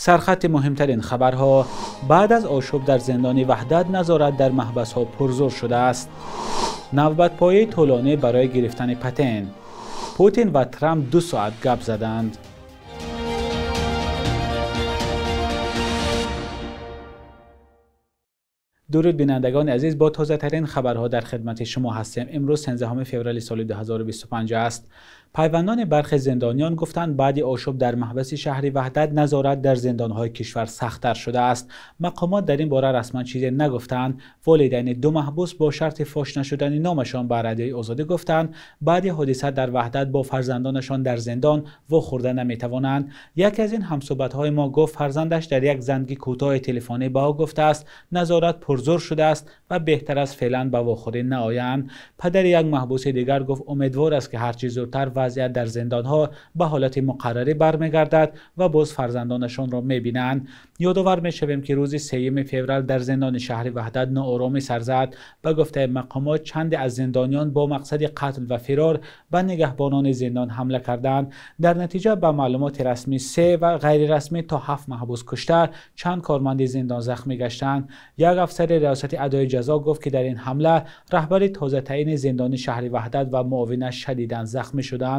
سرخط مهمترین خبرها: بعد از آشوب در زندان وحدت نظارت در محبس‌ها پرزور شده است. نوبت‌پایی طولانی برای گرفتن پتن. پوتین و ترامپ 2 ساعت گپ زدند. درود بینندگان عزیز، با تازه ترین خبرها در خدمت شما هستیم. امروز 13 فوریه سال 2025 است. پیوندان برخی زندانیان گفتند بعد آشوب در محبس شهر وحدت نظارت در زندانهای کشور سخت‌تر شده است. مقامات در این باره رسما چیزی نگفتند. والدین 2 محبوس با شرط فاش نشدن نامشان به رادیوی آزادی گفتند بعد حادثه در وحدت با فرزندانشان در زندان واخورده نمیتوانند. یکی از این همصحبت‌های ما گفت فرزندش در یک زنگ کوتاه تلفنی به او گفته است نظارت پرزور شده است و بهتر است فعلا به واخوری نآیند. پدر یک محبوس دیگر گفت امیدوار است که هر چه زودتر وضعیت در زندانها به حالت مقرری برمیگردد و باز فرزندانشان را میبینند. یادآور میشویم که روز 3 فوریه در زندان شهر وحدت ناآرامی سر زد. به گفته مقامات چند از زندانیان با مقصد قتل و فرار به نگهبانان زندان حمله کردند. در نتیجه به معلومات رسمی 3 و غیر رسمی تا 7 محبوس کشته، چند کارمند زندان زخمی گشتند. یک افسر ریاست ادای جزا گفت که در این حمله رهبر تازه تعیین زندان شهر وحدت و معاونش شدیداً زخمی شدند.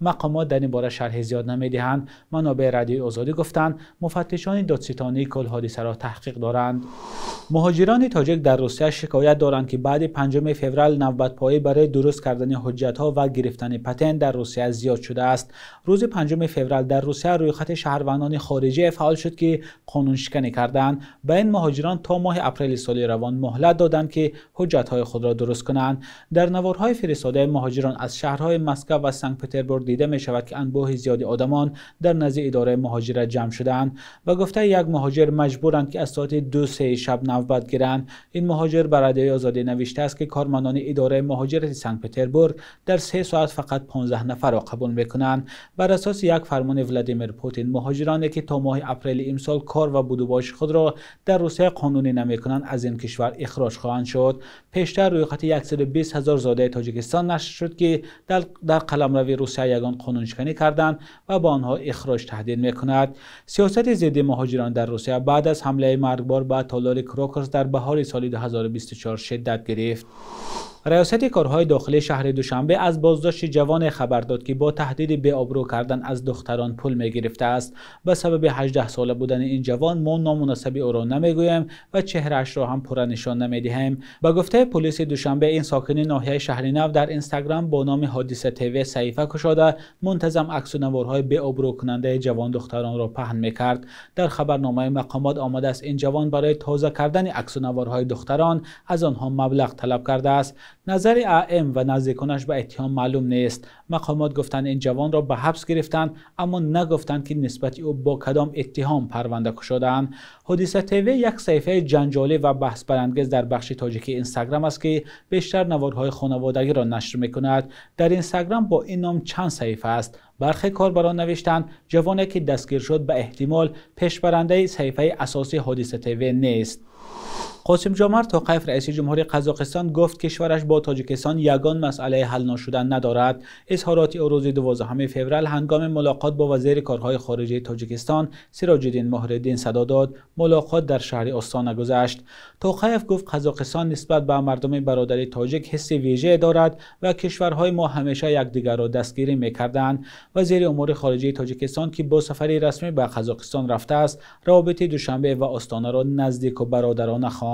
مقامات در این باره شرح زیاد نمیدهند. منابع رادیوی آزادی گفتند مفتشان دادستانی کل حادثه را تحقیق دارند. مهاجران تاجیک در روسیه شکایت دارند که بعد 5 فوریه نوبت‌پایی برای درست کردن حجت‌ها و گرفتن پتن در روسیه زیاد شده است. روز 5 فوریه در روسیه رویخط شهروندان خارجی فعال شد که قانون شکنی کردند. به این مهاجران تا ماه اپریل سال روان مهلت دادند که حجت‌های خود را درست کنند. در نوارهای فرستاده مهاجران از شهرهای مسکو و سنت پترزبورگ دیده می شود که انبوه زیادی آدمان در نزد اداره مهاجرت جمع شدند و گفته یک مهاجر مجبورند که از ساعت 2-3 شب نوبت گیرند. این مهاجر بر رادیوی آزادی نوشته است که کارمندان اداره مهاجرت سنت پترزبورگ در 3 ساعت فقط 15 نفر را قبول میکنند. بر اساس یک فرمان ولادیمیر پوتین، مهاجرانی که تا ماه اپریل امسال کار و بودوباش خود را در روسیه قانونی نمیکنند از این کشور اخراج خواهند شد. پیشتر رویخط 120,000 زاده تاجیکستان نشر شد که در قلمرو روسیه یگان قانون شکنی کردند و با آنها اخراج تهدید میکند. سیاست ضد مهاجران در روسیه بعد از حمله مرگبار به تالار کراکرز در بهار سال 2024 شدت گرفت. ریاست کارهای داخلی شهر دوشنبه از بازداشت جوان خبر داد که با تهدید به آبرو کردن از دختران پول میگرفته است. به سبب 18 ساله بودن این جوان ما نامناسب او را نمیگوییم و چهرهش را هم پوره نشان نمیدهیم. به گفته پلیس دوشنبه این ساکن ناحیه شهر نو در اینستاگرام با نام حادثه تیوی صحیفه گشاده منتظم عکس و نوارهای به آبرو کننده جوان دختران را پهن میکرد. در خبرنامه مقامات آمده است این جوان برای تازه کردن عکس و نوارهای دختران از آنها مبلغ طلب کرده است. نظر ائم و نزدیکانش به اتهام معلوم نیست. مقامات گفتند این جوان را به حبس گرفتند اما نگفتند که نسبت او با کدام اتهام پرونده گشودند. حادثه تیوی یک صفحه جنجالی و بحث برانگیز در بخش تاجیکی اینستاگرام است که بیشتر نوارهای خانوادگی را نشر میکند. در اینستاگرام با این نام چند صفحه است. برخی کاربران نوشتند جوانی که دستگیر شد به احتمال پیشبرنده صحیفه اساسی حادثه تیوی نیست. قاسم جمعت توقیف رئیس جمهوری قزاقستان گفت کشورش با تاجیکستان یگان مسئله حل نشدن ندارد. اظهارات او روز 12 فوریه هنگام ملاقات با وزیر کارهای خارجه تاجیکستان سراج الدین مهرالدین صدا داد. ملاقات در شهر آستانه گذشت. توقیف گفت قزاقستان نسبت به مردم برادری تاجیک حس ویژه دارد و کشورهای ما همیشه یکدیگر را دستگیری می‌کردند. وزیر امور خارجه تاجیکستان که با سفری رسمی به قزاقستان رفته است، روابط دوشنبه و آستانه را نزدیک و برادرانه خواند.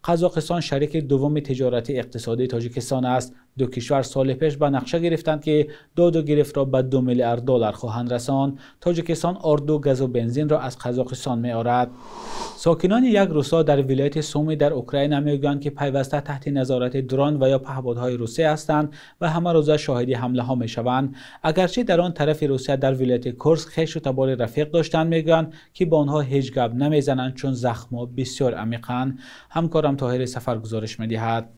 قزاقستان شریک دوم تجارتی اقتصادی تاجیکستان است. دو کشور سال پیش به نقشه گرفتند که داد و گرفت را به 2 میلیارد دلار خواهند رساند. تاجیکستان اردو گاز و بنزین را از قزاقستان می‌آورد. ساکنان یک روستا در ولایت سومی در اوکراین میگویند که پیوسته تحت نظارت درون و یا پهپادهای روسیه هستند و همه روز شاهد حمله ها میشوند. اگرچه در آن طرف روسیه در ولایت کورسک خویش و تبار رفیق داشتند میگویند که با آنها هیچ گپ نمیزنند چون زخم‌ها بسیار عمیقند. همکارم طاهر سفر گزارش می‌دهد.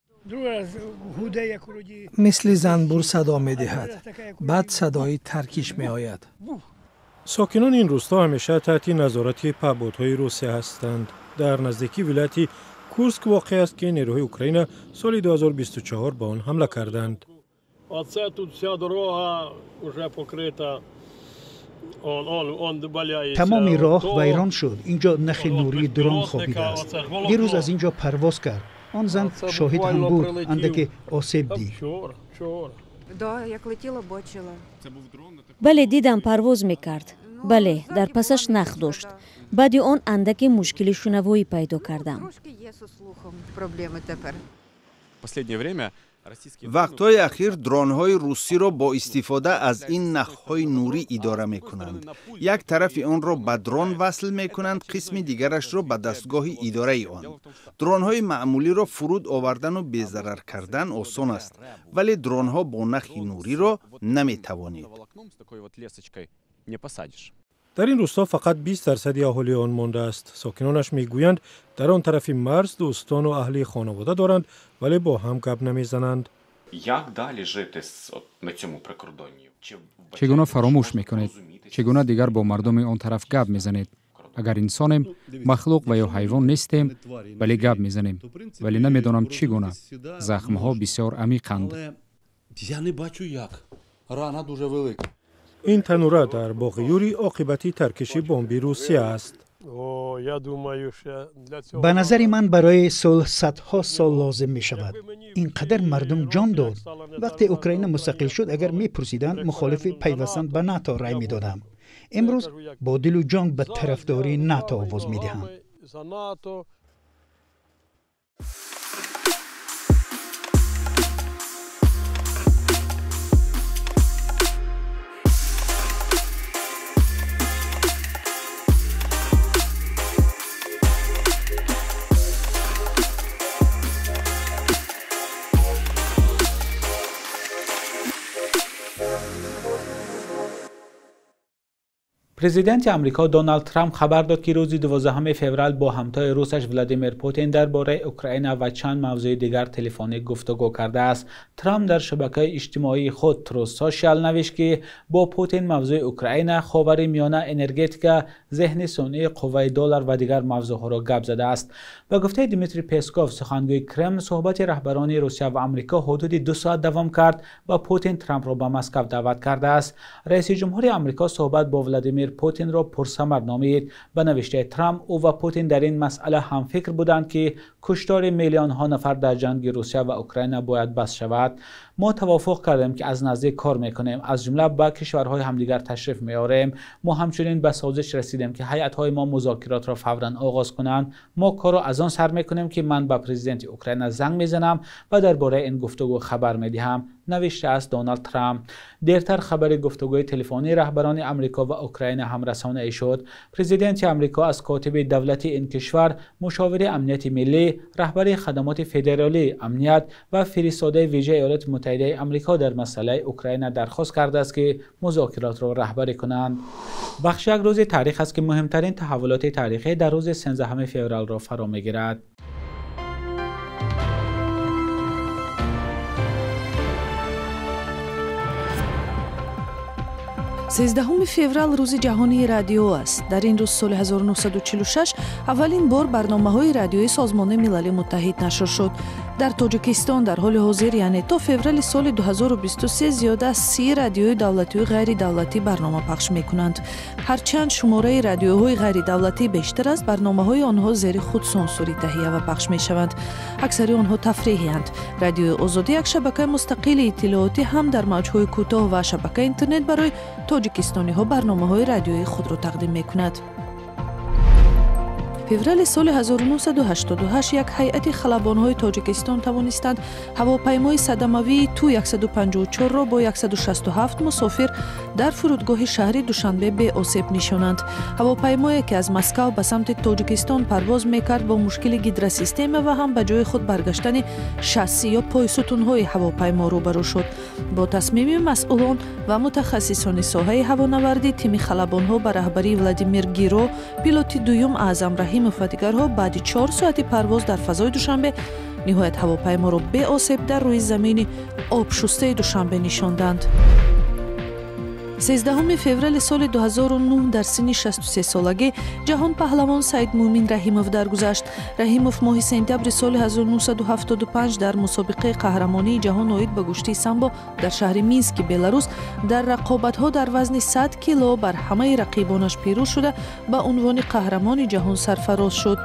مثل زنبور صدا می‌دهد. بعد صدای ترکیش می‌آید. ساکنان این روستا همیشه تحت نظارت پهپادهای روسیه هستند. در نزدیکی ولایت کورسک واقع است که نیروهای اوکراین سال 2024 به آن حمله کردند. تمام راه ویران شد. اینجا نخ نوری درون خوابیده است. دیروز از اینجا پرواز کرد. آن زن شاهد هم بود. اندک آسیب دید. بله دیدم پرواز میکرد. بله در پسش نخ داشت. بعد آن اندکی مشکلی شنوایی پیدا کردم. وقتهای اخیر درون‌های روسی را با استفاده از این نخ‌های نوری اداره می‌کنند. یک طرف آن را به درون وصل می‌کنند، قسم دیگرش را به دستگاه اداره آن. درون‌های معمولی را فرود آوردن و بی‌ضرر کردن آسان است، ولی درون‌ها با نخ نوری را نمی‌توانید. در این روستا فقط 20% اهالی آن مانده است. ساکنانش میگویند در آن طرف مرز دوستان و اهل خانواده دارند ولی با هم گپ نمیزنند. چگونه فراموش میکنید؟ چگونه دیگر با مردم آن طرف گپ میزنید؟ اگر انسانیم، مخلوق و یا حیوان نیستیم، ولی گپ میزنیم. ولی نمیدانم چگونه. زخمها بسیار عمیقند. این تنوره در باغ یوری عاقبتی ترکشی بمبی روسیه است. به نظر من برای صلح صدها سال لازم می شود. اینقدر مردم جان داد. وقتی اوکراین مستقل شد اگر می پرسیدند مخالف پیوستن به ناتو رای می دادم. امروز با دل و جان به طرفداری ناتو آواز می دهم. پرزیدنت آمریکا دونالد ترامپ خبر داد که روز 12 فوریه با همتای روسش ولادیمیر پوتین درباره اوکراین و چند موضوع دیگر تلفنی گفتگو کرده است. ترامپ در شبکه اجتماعی خود تروس سوشال نوشت که با پوتین موضوع اوکراین، خاورمیانه، انرژتیک، ذهن صنعی، قوه دلار و دیگر موضوعها را گپ زده است. به گفته دیمیتری پسکوف سخنگوی کرملین، صحبت رهبران روسیه و آمریکا حدود 2 ساعت دوام کرد و پوتین ترامپ را به مسکو دعوت کرده است. رئیس جمهور آمریکا صحبت با ولادیمیر پوتین را پرثمر نامید. به نوشته ترامپ، او و پوتین در این مسئله هم فکر بودند که کشتار میلیون ها نفر در جنگ روسیه و اوکراین باید بس شود. ما توافق کردیم که از نزدیک کار میکنیم، از جمله با کشورهای همدیگر تشریف میاریم. ما همچنین به سازش رسیدیم که هیئت‌های ما مذاکرات را فوراً آغاز کنند. ما کار را از آن سر میکنیم که من به پرزیدنت اوکراین زنگ میزنم و درباره این گفتگو خبر میدهم، نوشته است دونالد ترامپ. دیرتر خبر گفتگوی تلفنی رهبران آمریکا و اوکراین هم رسانه‌ای شد. پرزیدنت آمریکا از کاتب دولتی این کشور، مشاور امنیت ملی، رهبر خدمات فدرالی امنیت و فرستاده ویژه ایالات متحده آمریکا در مسئله اوکراین درخواست کرده است که مذاکرات را رهبری کنند. بخش یک روز تاریخ است که مهمترین تحولات تاریخی در روز 13 فوریه را فرا می‌گیرد. 13 فеврал روز جهانی رادیو است. در این روز سال 1946 اولین بار برنامه‌های رادیویی سازمان ملل متحد نشر شد. در تاجیکستان در حال حاضر یعنی تا فوریه سال 2023 زیاد از 30 رادیوی دولتی و غیر دولتی برنامه پخش می‌کنند. هرچند شماره رادیوهای غیر دولتی بیشتر است، برنامه‌های آنها زیر خود سانسوری تهیه و پخش می‌شوند. اکثر آنها تفریحی اند. رادیو آزادی یک شبکه مستقل اطلاعاتی هم در موج‌های کوتاه و شبکه اینترنت برای تاجیکستانی‌ها برنامه‌های رادیویی خود را تقدیم می‌کند. فوریه سال 1988 یک هیئت خلبان‌های تاجیکستان توانستند هواپیمای صدموی تو 154 را با 167 مسافر در فرودگاه شهر دوشنبه به آسیب نشانند. هواپیمایی که از مسکو به سمت تاجیکستان پرواز می‌کرد با مشکل گیدر سیستم و هم به جای خود برگشتن شاسی یا پای ستون‌های هواپیما روبرو شد. با تصمیم مسئولان و متخصصان ساحه هوانوردی، تیم خلبان‌ها به رهبری ولادیمیر گیرو، پیلوت دوم اعظم رحیم فتیگرها بعد 4 ساعت پرواز در فضای دوشنبه نهایت هواپیما را به آسیب در روی زمین آب شسته دوشنبه نشاندند. 13 فوریه سال 2009 در سن 63 سالگی جهان پهلوان سید مومن رحیموف درگذشت. رحیموف ماه سپتامبر سال 1975 در مسابقه قهرمانی جهان اوید به گشتی سامبو در شهر مینسک بلاروس در رقابت‌ها در وزن 100 کیلو بر همه رقیبانش پیروز شده به عنوان قهرمان جهان سرفراز شد.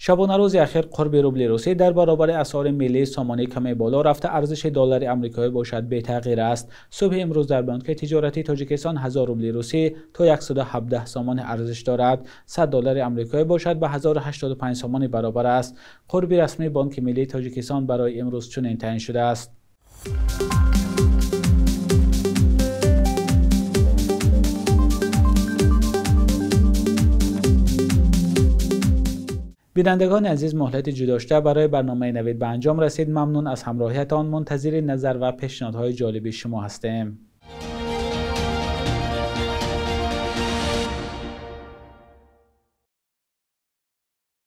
شبانه روز اخیر قرب روبل روسی در برابر اسعار ملی سامانه کمی بالا رفته. ارزش دلار آمریکایی باشد به تغییر است. صبح امروز در بانک تجارتی تاجیکستان 1000 روبل روسی تا 117 سامان ارزش دارد. 100 دلار آمریکایی باشد به 1085 سامان برابر است. قرب رسمی بانک ملی تاجیکستان برای امروز چنین تعیین شده است. بینندگان عزیز، مهلت جداشته برای برنامه نوید به انجام رسید. ممنون از همراهیتان. منتظر نظر و پیشنهادهای جالب شما هستیم.